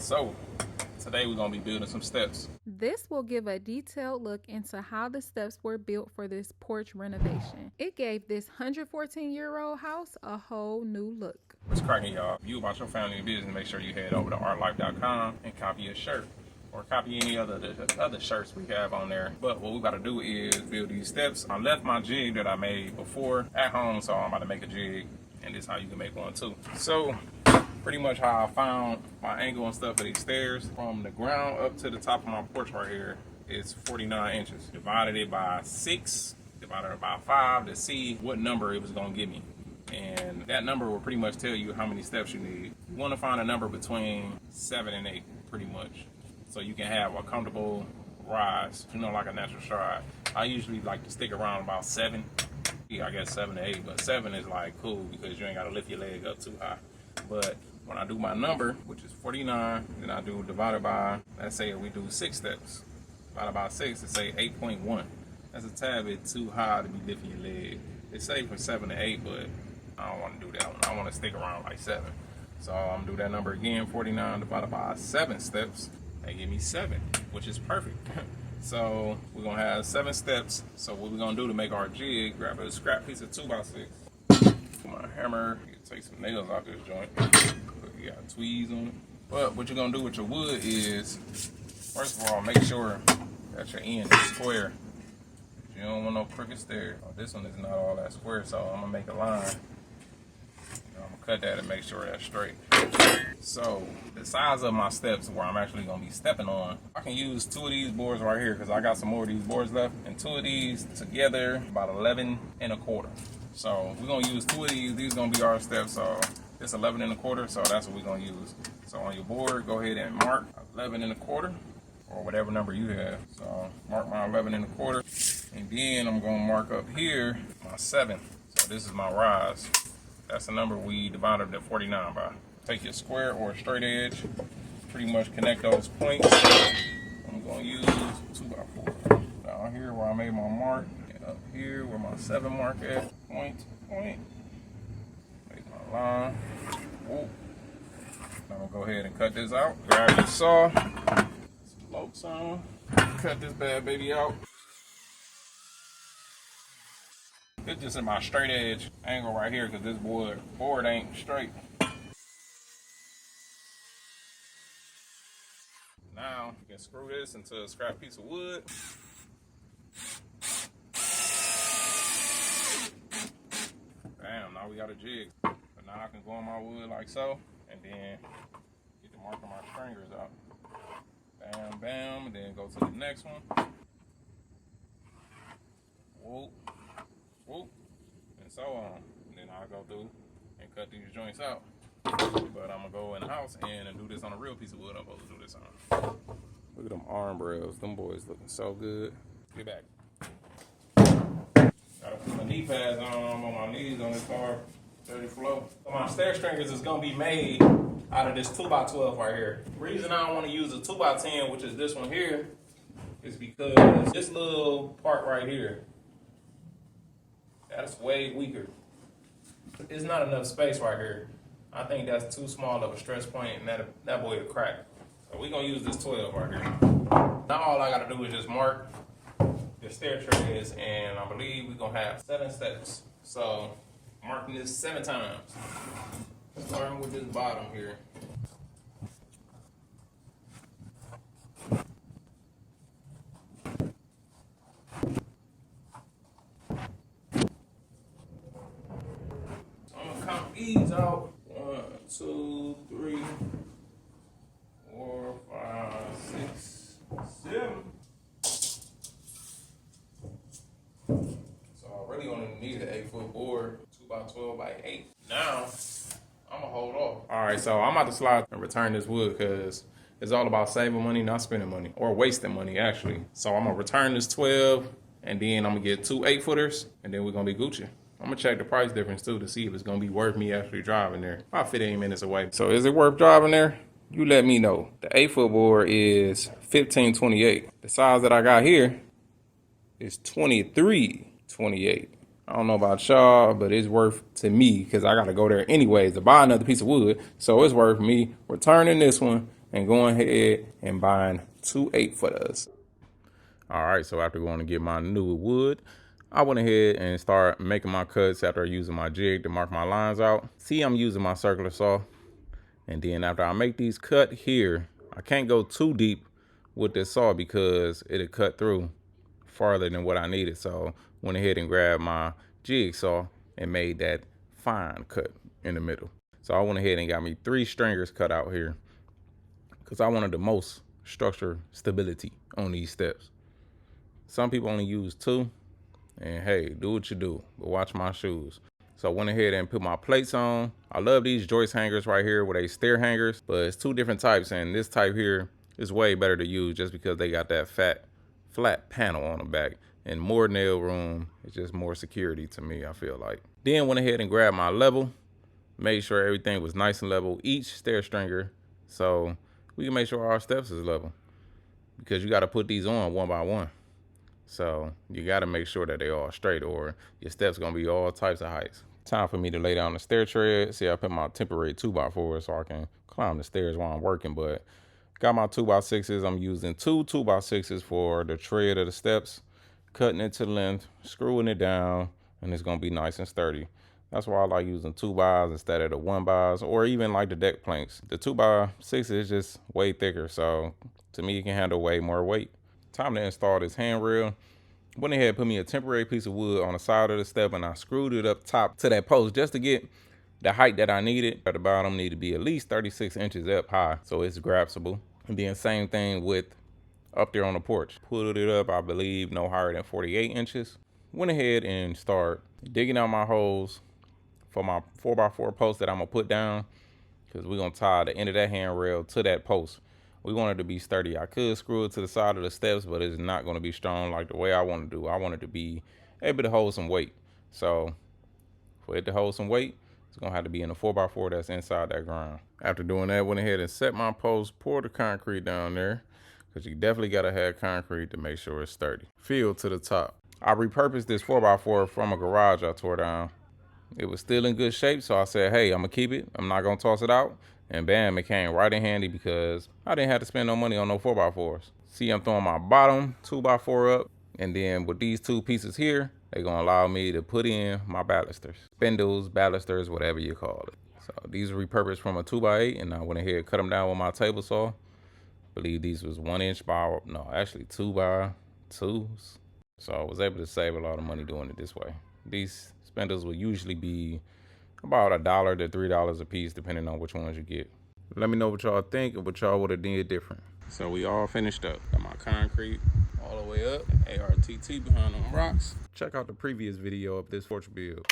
So today we're gonna be building some steps. This will give a detailed look into how the steps were built for this porch renovation. It gave this 114-year-old house a whole new look. What's cracking, y'all? If you about your family and business, make sure you head over to ARTTLife.com and copy a shirt or copy any other shirts we have on there. But what we gotta do is build these steps. I left my jig that I made before at home, so I'm about to make a jig, and this is how you can make one too. So pretty much how I found my angle and stuff for these stairs from the ground up to the top of my porch right here is 49 inches. Divided it by 6, divided it by 5 to see what number it was gonna give me. And that number will pretty much tell you how many steps you need. You wanna find a number between 7 and 8, pretty much. So you can have a comfortable rise, like a natural stride. I usually like to stick around about 7. Yeah, I guess 7 to 8, but 7 is like cool because you ain't gotta lift your leg up too high. But when I do my number, which is 49, then I do divided by, let's say we do 6 steps. Divided by 6, it's say 8.1. That's a tad bit too high to be lifting your leg. It's safe from 7 to 8, but I don't want to do that one. I want to stick around like 7. So I'm gonna do that number again, 49 divided by 7 steps. They give me 7, which is perfect. So we're gonna have 7 steps. So what we're gonna do to make our jig, grab a scrap piece of 2x6, put my hammer, take some nails out this joint. You got tweeze on it. But what you're gonna do with your wood is, first of all, make sure that your end is square. You don't want no crooked stairs. Oh, this one is not all that square, so I'm gonna make a line. I'm gonna cut that and make sure that's straight. So the size of my steps where I'm actually gonna be stepping on, I can use 2 of these boards right here because I got some more of these boards left, and 2 of these together about 11 1/4. So we're gonna use 2 of these. These gonna be our steps. So it's 11 1/4. So that's what we're gonna use. So on your board, go ahead and mark 11 1/4 or whatever number you have. So mark my 11 1/4, and then I'm gonna mark up here my 7. So this is my rise. That's the number we divided the 49 by. Take your square or a straight edge, pretty much connect those points. I'm gonna use 2x4. Down here where I made my mark, and up here where my 7 mark at, point. Make my line. Whoa. I'm gonna go ahead and cut this out. Grab your saw, some bolts on, cut this bad baby out. It's just in my straight edge angle right here because this board ain't straight. Now you can screw this into a scrap piece of wood. Bam, now we got a jig. So now I can go on my wood like so, and then get the mark of my stringers out. Bam, bam, and then go to the next one. Whoop, whoop, and so on. And then I'll go through and cut these joints out. But I'm gonna go in the house and do this on a real piece of wood. I'm supposed to do this on. Look at them arm rails. Them boys looking so good. Get back. Gotta put my knee pads on. I'm on my knees on this hard, dirty floor. So my stair stringers is gonna be made out of this 2x12 right here. The reason I don't want to use a 2x10, which is this one here, is because this little part right here, that's way weaker. There's not enough space right here. I think that's too small of a stress point, and that boy will crack. So we're gonna use this 12 right here. Now all I gotta do is just mark the stair treads, and I believe we're gonna have 7 steps. So marking this 7 times. Starting with this bottom here. So I'm gonna count these out. 1, 2, 3, 4, 5, 6, 7. So I really only need an 8-foot board, 2x12 by 8. Now I'm gonna hold off. All right, so I'm about to slide and return this wood because it's all about saving money, not spending money, or wasting money actually. So I'm gonna return this 12, and then I'm gonna get 2 8-footers, and then we're gonna be Gucci. I'm gonna check the price difference too to see if it's gonna be worth me actually driving there. About 15 minutes away. So is it worth driving there? You let me know. The 8-foot board is $15.28. The size that I got here is $23.28. I don't know about y'all, but it's worth to me because I got to go there anyways to buy another piece of wood. So it's worth me returning this one and going ahead and buying 2 8-footers. All right, so after going to get my new wood, I went ahead and start making my cuts after using my jig to mark my lines out. See, I'm using my circular saw. And then after I make these cut here, I can't go too deep with this saw because it'll cut through farther than what I needed. So went ahead and grabbed my jig saw and made that fine cut in the middle. So I went ahead and got me 3 stringers cut out here because I wanted the most structure stability on these steps. Some people only use 2, and hey, do what you do, but watch my shoes. So I went ahead and put my plates on. I love these joist hangers right here where they stair hangers, but it's 2 different types, and this type here is way better to use just because they got that flat panel on the back and more nail room. It's just more security to me, I feel like. Then went ahead and grabbed my level, made sure everything was nice and level, each stair stringer, so we can make sure our steps is level because you got to put these on one by one. So you got to make sure that they all straight or your steps going to be all types of heights. Time for me to lay down the stair tread. See, I put my temporary 2x4 so I can climb the stairs while I'm working, but got my 2x6s. I'm using 2 2x6s for the tread of the steps, cutting it to length, screwing it down, and it's going to be nice and sturdy. That's why I like using 2x instead of the 1x or even like the deck planks. The 2x6 is just way thicker, so to me it can handle way more weight. Time to install this handrail. Went ahead and put me a temporary piece of wood on the side of the step, and I screwed it up top to that post just to get the height that I needed. At the bottom need to be at least 36 inches up high so it's graspable. And then same thing with up there on the porch. Put it up, I believe, no higher than 48 inches. Went ahead and start digging out my holes for my 4x4 post that I'm gonna put down because we're gonna tie the end of that handrail to that post. We want it to be sturdy. I could screw it to the side of the steps, but it's not going to be strong like the way I want to do. I want it to be able to hold some weight. So for it to hold some weight, it's going to have to be in a 4x4 that's inside that ground. After doing that, went ahead and set my post, poured the concrete down there because you definitely got to have concrete to make sure it's sturdy. Filled to the top. I repurposed this 4x4 from a garage I tore down. It was still in good shape, so I said, hey, I'm going to keep it. I'm not going to toss it out. And bam, it came right in handy because I didn't have to spend no money on no 4x4s. See, I'm throwing my bottom 2x4 up, and then with these 2 pieces here, they're gonna allow me to put in my balusters. Spindles, balusters, whatever you call it. So these are repurposed from a 2x8, and I went ahead and cut them down with my table saw. I believe these was 1 inch by, no, actually 2x2s. So I was able to save a lot of money doing it this way. These spindles will usually be about $1 to $3 a piece, depending on which ones you get. Let me know what y'all think and what y'all would have did different. So we all finished up. Got my concrete all the way up. ARTT behind them rocks. Check out the previous video of this porch build.